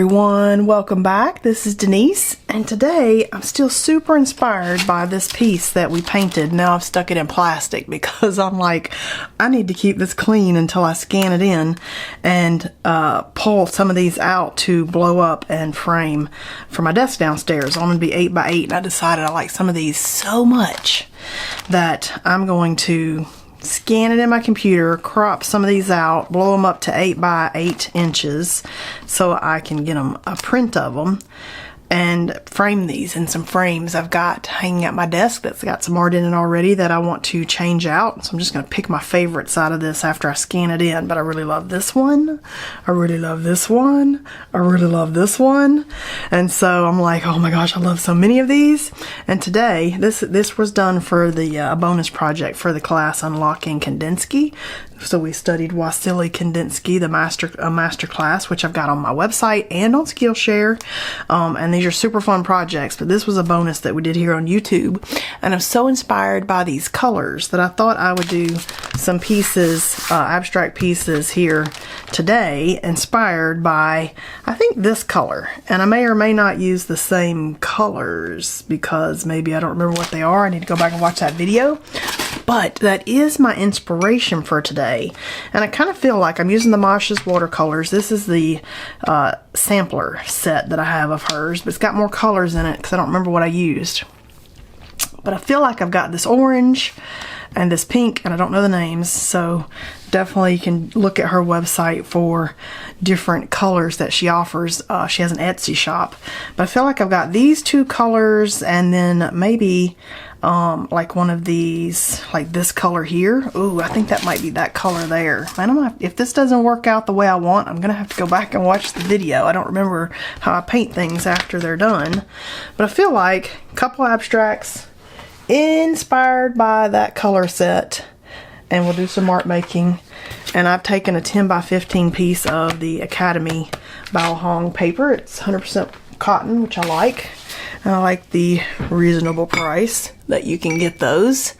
everyone, welcome back. This is Denise, and today I'm still super inspired by this piece that we painted. Now I've stuck it in plastic because I'm like, I need to keep this clean until I scan it in and pull some of these out to blow up and frame for my desk downstairs. I'm going to be 8x8, and I decided I like some of these so much that I'm going to scan it in my computer, crop some of these out, blow them up to 8x8 inches so I can get them a print of them and frame these in some frames I've got hanging at my desk that's got some art in it already that I want to change out. So I'm just going to pick my favorites out of this after I scan it in. But I really love this one. I really love this one. I really love this one. And so I'm like, oh my gosh, I love so many of these. And today, this was done for the bonus project for the class Unlocking Kandinsky. So we studied Wassily Kandinsky, the master class, which I've got on my website and on Skillshare. And these are super fun projects, but this was a bonus that we did here on YouTube. And I'm so inspired by these colors that I thought I would do some pieces, abstract pieces here today, inspired by, I think, this color. And I may or may not use the same colors because maybe I don't remember what they are. I need to go back and watch that video. But that is my inspiration for today. And I kind of feel like I'm using the Masha's watercolors. This is the sampler set that I have of hers, but it's got more colors in it because I don't remember what I used. But I feel like I've got this orange and this pink, and I don't know the names, so definitely you can look at her website for different colors that she offers. She has an Etsy shop. But I feel like I've got these two colors, and then maybe like one of these, like this color here. Ooh, I think that might be that color there. I don't know if this doesn't work out the way I want, I'm gonna have to go back and watch the video. I don't remember how I paint things after they're done. But I feel like a couple abstracts inspired by that color set, and we'll do some art making. And I've taken a 10x15 piece of the Academy Bao Hong paper. It's 100% cotton, which I like. And I like the reasonable price that you can get those.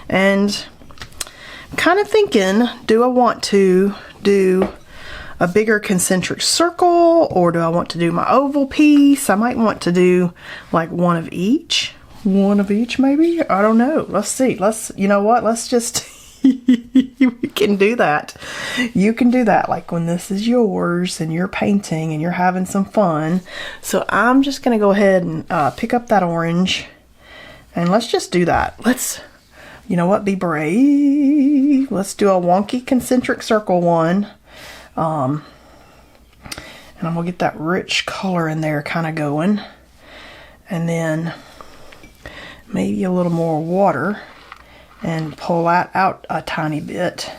And I'm kind of thinking, do I want to do a bigger concentric circle, or do I want to do my oval piece? I might want to do like one of each. One of each, maybe? I don't know. Let's see. You know what? Let's just, we can do that. You can do that, like when this is yours and you're painting and you're having some fun. So I'm just going to go ahead and pick up that orange, and let's just do that. Let's, you know what? Be brave. Let's do a wonky concentric circle one. And I'm going to get that rich color in there kind of going. And then maybe a little more water and pull that out a tiny bit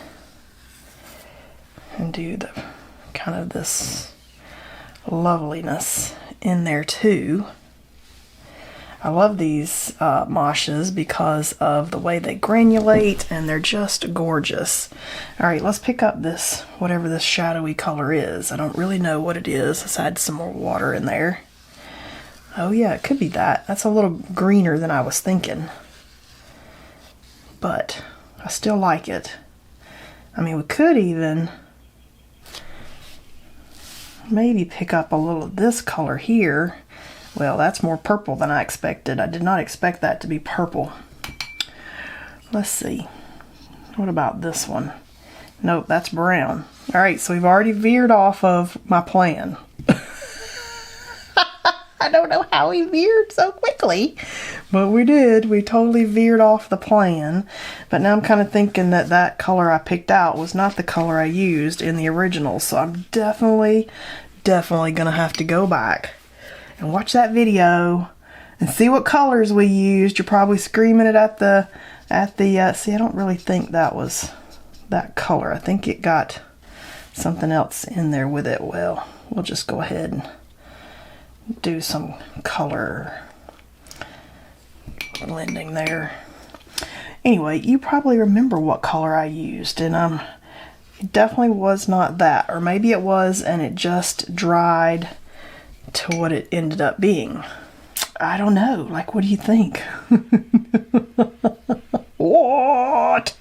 and do the kind of this loveliness in there too. I love these Mashas because of the way they granulate, and they're just gorgeous. Alright, let's pick up this, whatever this shadowy color is. I don't really know what it is. Let's add some more water in there. Oh yeah, it could be that. That's a little greener than I was thinking. But I still like it. I mean, we could even maybe pick up a little of this color here. Well, that's more purple than I expected. I did not expect that to be purple. Let's see. What about this one? Nope, that's brown. Alright, so we've already veered off of my plan. I don't know how we veered so quickly, but we did. We totally veered off the plan. But now I'm kind of thinking that that color I picked out was not the color I used in the original. So I'm definitely going to have to go back and watch that video and see what colors we used. You're probably screaming it at the, see, I don't really think that was that color. I think it got something else in there with it. Well, we'll just go ahead and do some color blending there. Anyway, you probably remember what color I used, and it definitely was not that, or maybe it was and it just dried to what it ended up being. I don't know. Like, what do you think? What?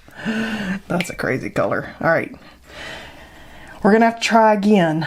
That's a crazy color. All right, we're gonna have to try again.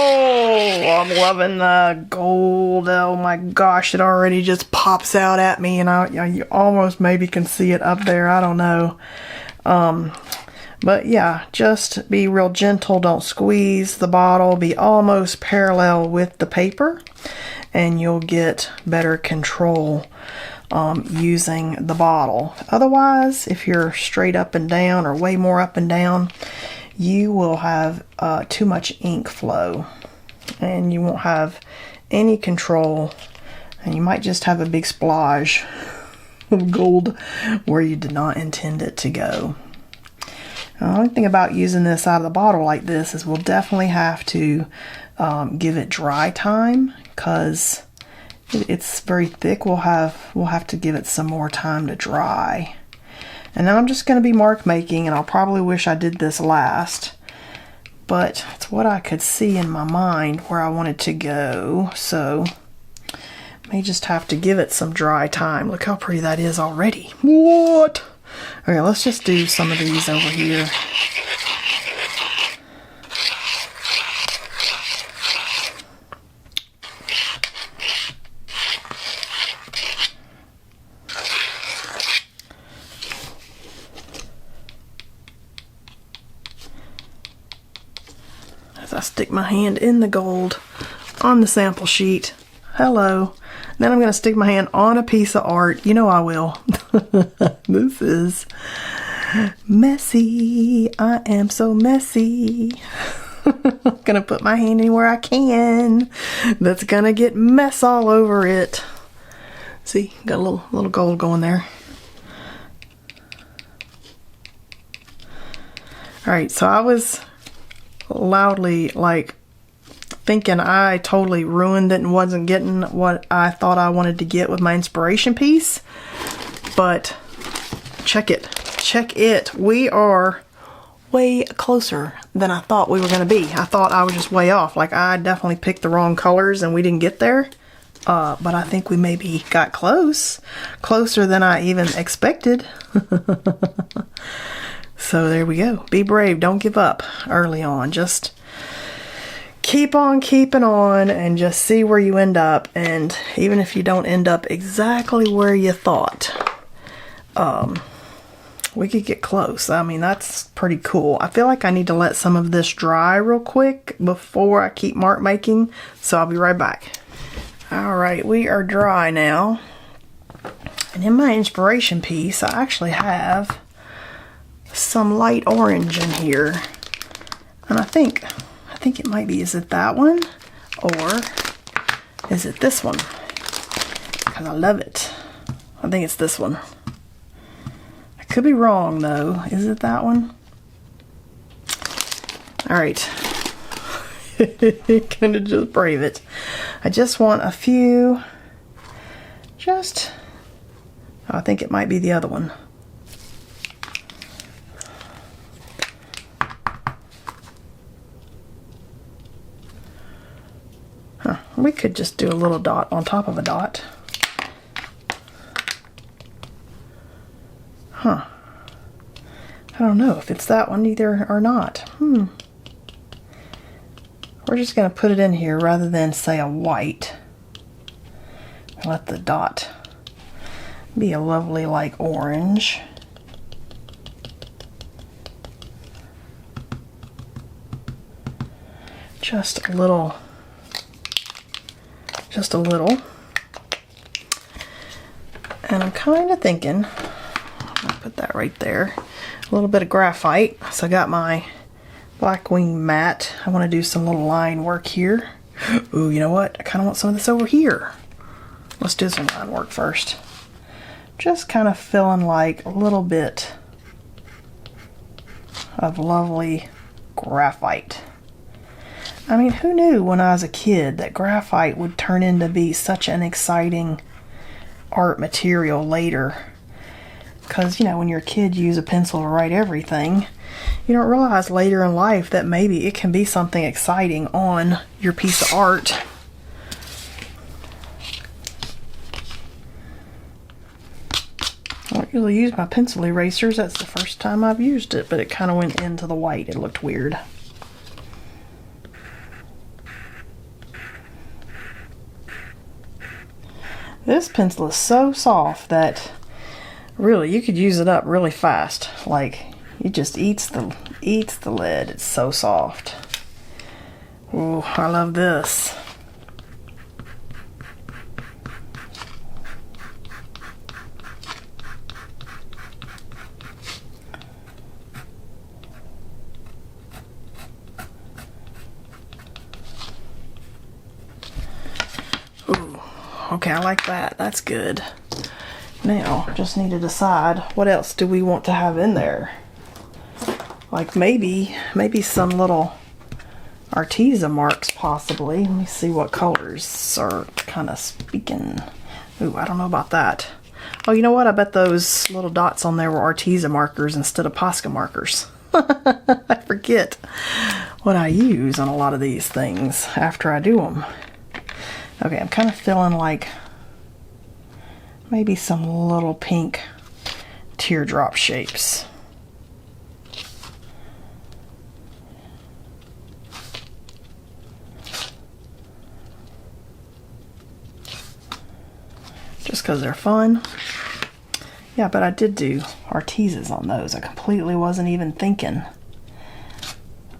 Oh, I'm loving the gold. Oh my gosh, it already just pops out at me, and you almost maybe can see it up there. I don't know. But yeah, just be real gentle. Don't squeeze the bottle. Be almost parallel with the paper, and you'll get better control using the bottle. Otherwise, if you're straight up and down or way more up and down, you will have too much ink flow, and you won't have any control, and you might just have a big splodge of gold where you did not intend it to go. The only thing about using this out of the bottle like this is we'll definitely have to give it dry time, because it's very thick. We'll have to give it some more time to dry. And now I'm just going to be mark making, and I'll probably wish I did this last, but it's what I could see in my mind where I wanted to go, so may just have to give it some dry time. Look how pretty that is already. What? Okay, let's just do some of these over here. As I stick my hand in the gold on the sample sheet. Hello. Then I'm going to stick my hand on a piece of art. You know I will. This is messy. I am so messy. I'm going to put my hand anywhere I can. That's going to get mess all over it. See, got a little gold going there. Alright, so I was loudly like thinking I totally ruined it and wasn't getting what I thought I wanted to get with my inspiration piece. But check it. We are way closer than I thought we were going to be. I thought I was just way off. Like, I definitely picked the wrong colors and we didn't get there. But I think we maybe got closer than I even expected. So there we go. Be brave. Don't give up early on. Just keep on keeping on and just see where you end up. And even if you don't end up exactly where you thought, we could get close. I mean, that's pretty cool. I feel like I need to let some of this dry real quick before I keep mark making. So I'll be right back. All right, we are dry now. And in my inspiration piece, I actually have some light orange in here. And I think it might be, is it that one? Or is it this one? Because I love it. I think it's this one. I could be wrong though. Is it that one? Alright. Gonna just brave it. I just want a few. Oh, I think it might be the other one. We could just do a little dot on top of a dot. Huh. I don't know if it's that one either or not. We're just going to put it in here rather than say a white. Let the dot be a lovely like orange. Just a little. And I'm kind of thinking, I'll put that right there, a little bit of graphite. So I got my Blackwing matte. I want to do some little line work here. Ooh, you know what? I kind of want some of this over here. Let's do some line work first. Just kind of feeling like a little bit of lovely graphite. I mean, who knew when I was a kid that graphite would turn into be such an exciting art material later? Because, you know, when you're a kid, you use a pencil to write everything. You don't realize later in life that maybe it can be something exciting on your piece of art. I don't usually use my pencil erasers. That's the first time I've used it, but it kind of went into the white. It looked weird. This pencil is so soft that really you could use it up really fast. Like, it just eats the lid. It's so soft. Ooh, I love this. Ooh, okay, I like that. That's good. Now, just need to decide what else do we want to have in there. Like maybe some little artisan marks possibly. Let me see what colors are kind of speaking. Ooh, I don't know about that. Oh, you know what? I bet those little dots on there were artisan markers instead of Posca markers. I forget what I use on a lot of these things after I do them. Okay, I'm kind of feeling like maybe some little pink teardrop shapes. Just because they're fun. Yeah, but I did do artisans on those. I completely wasn't even thinking.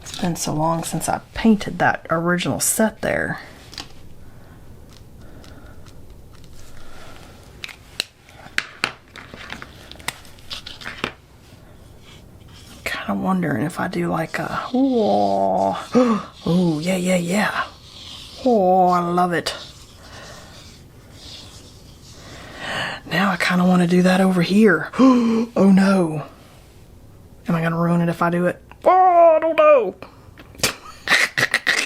It's been so long since I painted that original set there. Kind of wondering if I do like a, oh, yeah. Oh, I love it. Now I kind of want to do that over here. Oh no. Am I going to ruin it if I do it? Oh, I don't know.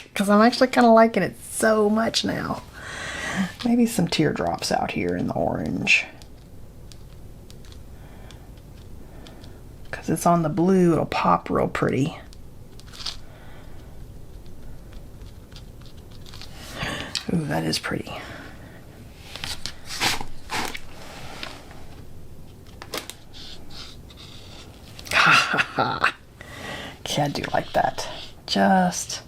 Because I'm actually kind of liking it so much now. Maybe some teardrops out here in the orange. Because it's on the blue, it'll pop real pretty. Ooh, that is pretty. Okay, I do like that. Just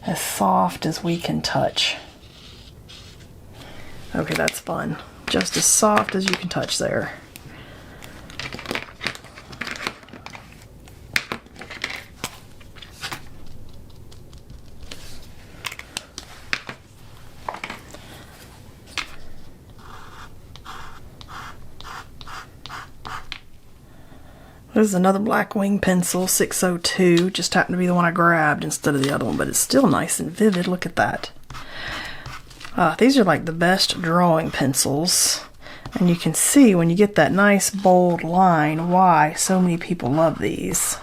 as soft as we can touch. Okay, that's fun. Just as soft as you can touch there. This is another black wing pencil, 602. Just happened to be the one I grabbed instead of the other one, but it's still nice and vivid. Look at that. These are like the best drawing pencils. And you can see when you get that nice bold line why so many people love these.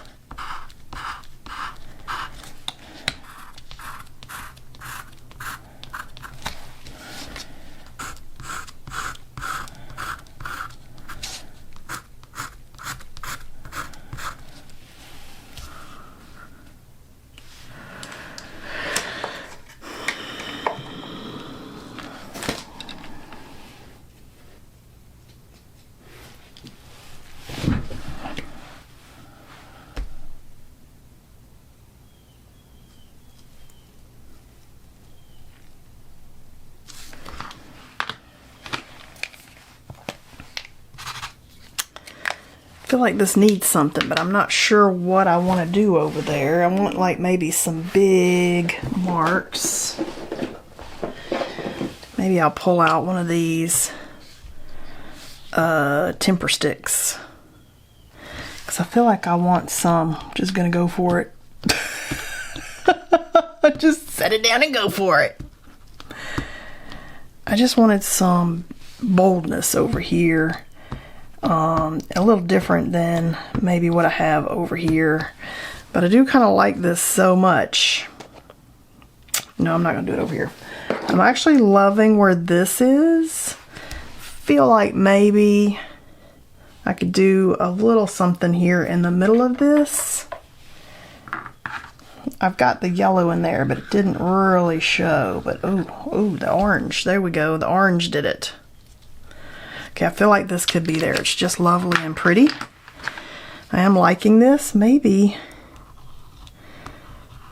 I feel like this needs something, but I'm not sure what I want to do over there. I want like maybe some big marks. Maybe I'll pull out one of these temper sticks. Because I feel like I want some. I'm just going to go for it. Just set it down and go for it. I just wanted some boldness over here. A little different than maybe what I have over here, but I do kind of like this so much. No, I'm not gonna do it over here. I'm actually loving where this is. Feel like maybe I could do a little something here in the middle of this. I've got the yellow in there, but it didn't really show. But ooh, the orange. There we go. The orange did it. Okay, I feel like this could be there. It's just lovely and pretty. I am liking this. Maybe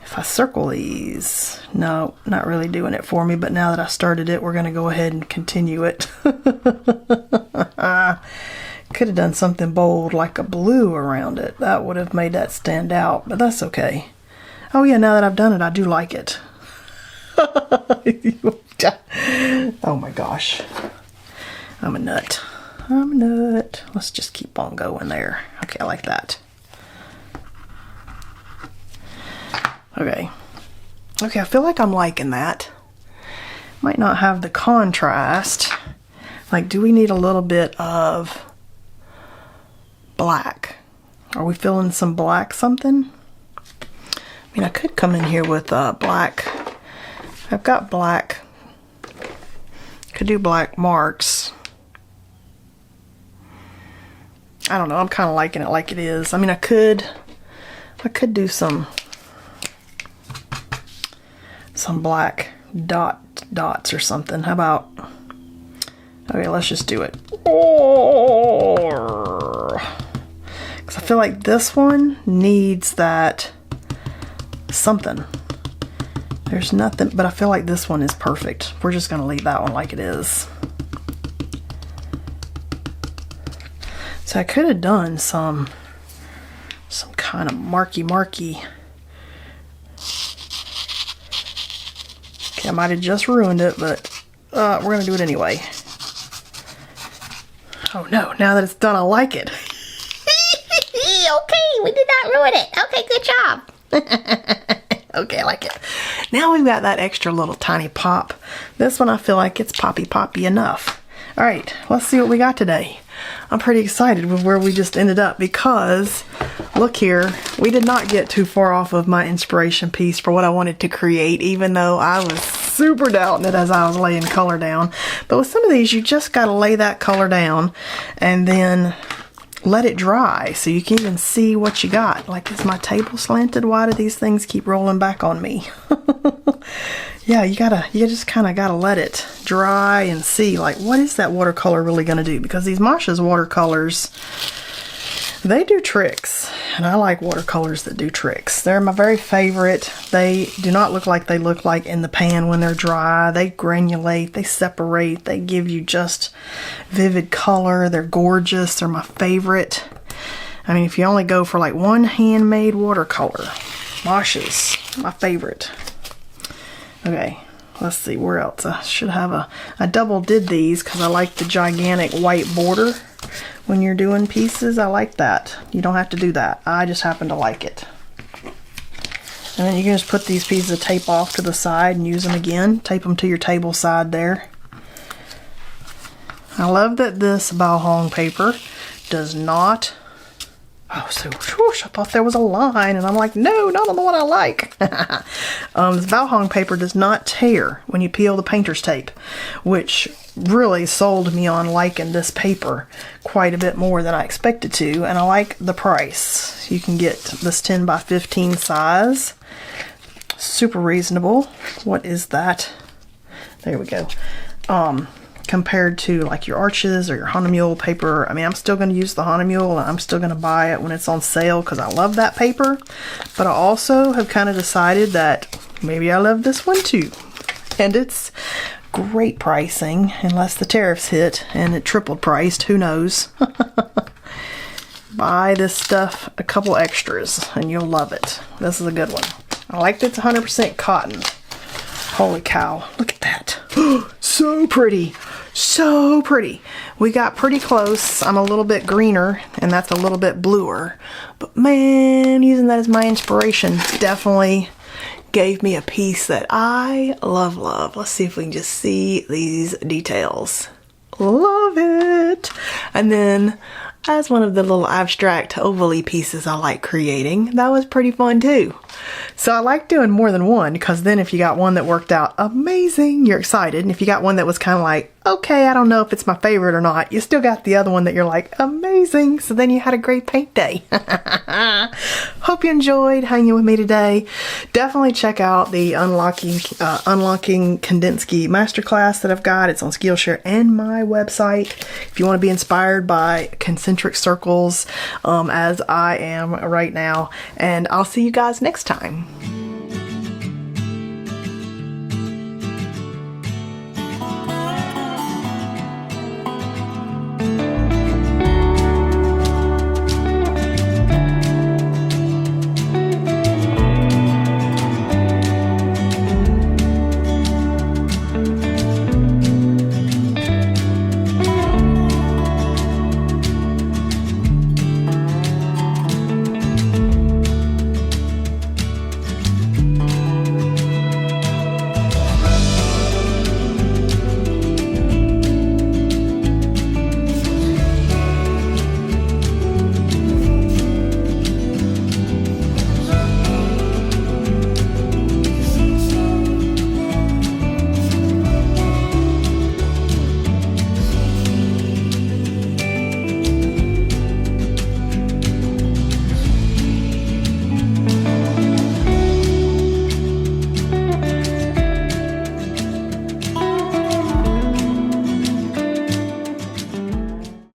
if I circle these, no, not really doing it for me, but now that I started it, we're going to go ahead and continue it. Could have done something bold like a blue around it. That would have made that stand out, but that's okay. Oh yeah, now that I've done it, I do like it. Oh my gosh. I'm a nut. I'm a nut. Let's just keep on going there. Okay, I like that. Okay. Okay, I feel like I'm liking that. Might not have the contrast. Like, do we need a little bit of black? Are we feeling some black something? I mean, I could come in here with black. I've got black. Could do black marks. I don't know. I'm kind of liking it like it is. I mean, I could do some black dots or something. How about? Okay, let's just do it. Because I feel like this one needs that something. There's nothing, but I feel like this one is perfect. We're just gonna leave that one like it is. So I could have done some kind of marky. Okay, I might have just ruined it, but we're gonna do it anyway. Oh no, now that it's done, I like it. Okay, we did not ruin it. Okay, good job. Okay, I like it. Now we've got that extra little tiny pop. This one I feel like it's poppy enough. All right, let's see what we got today. I'm pretty excited with where we just ended up because look here, we did not get too far off of my inspiration piece for what I wanted to create, even though I was super doubting it as I was laying color down. But with some of these, you just got to lay that color down and then let it dry so you can even see what you got. Like, is my table slanted? Why do these things keep rolling back on me? Yeah, you just kind of gotta let it dry and see, like, what is that watercolor really gonna do? Because these Masha's watercolors, they do tricks, and I like watercolors that do tricks. They're my very favorite. They do not look like they look like in the pan when they're dry. They granulate, they separate, they give you just vivid color. They're gorgeous. They're my favorite. I mean, if you only go for like one handmade watercolor, Masha's my favorite. Okay, let's see where else. I should have I double did these because I like the gigantic white border. When you're doing pieces, I like that. You don't have to do that. I just happen to like it. And then you can just put these pieces of tape off to the side and use them again. Tape them to your table side there. I love that this Balhong paper does not... Oh, so whoosh, I thought there was a line, and I'm like, no, not on the one I like. This Balhong paper does not tear when you peel the painter's tape, which really sold me on liking this paper quite a bit more than I expected to, and I like the price. You can get this 10 by 15 size. Super reasonable. What is that? There we go. Compared to like your Arches or your Hahnemühle paper. I mean, I'm still going to use the Hahnemühle, and I'm still going to buy it when it's on sale because I love that paper. But I also have kind of decided that maybe I love this one too. And it's great pricing unless the tariffs hit and it tripled priced. Who knows? Buy this stuff, a couple extras, and you'll love it. This is a good one. I like that it's 100% cotton. Holy cow, look at that. So pretty. So pretty. We got pretty close. I'm a little bit greener, and that's a little bit bluer. But man, using that as my inspiration definitely gave me a piece that I love. Let's see if we can just see these details. Love it. And then as one of the little abstract ovally pieces I like creating, that was pretty fun too. So I like doing more than one, because then if you got one that worked out amazing, you're excited. And if you got one that was kind of like, okay, I don't know if it's my favorite or not, you still got the other one that you're like, amazing. So then you had a great paint day. Hope you enjoyed hanging with me today. Definitely check out the Unlocking Kandinsky masterclass that I've got. It's on Skillshare and my website. If you want to be inspired by concentric circles, as I am right now. And I'll see you guys next time.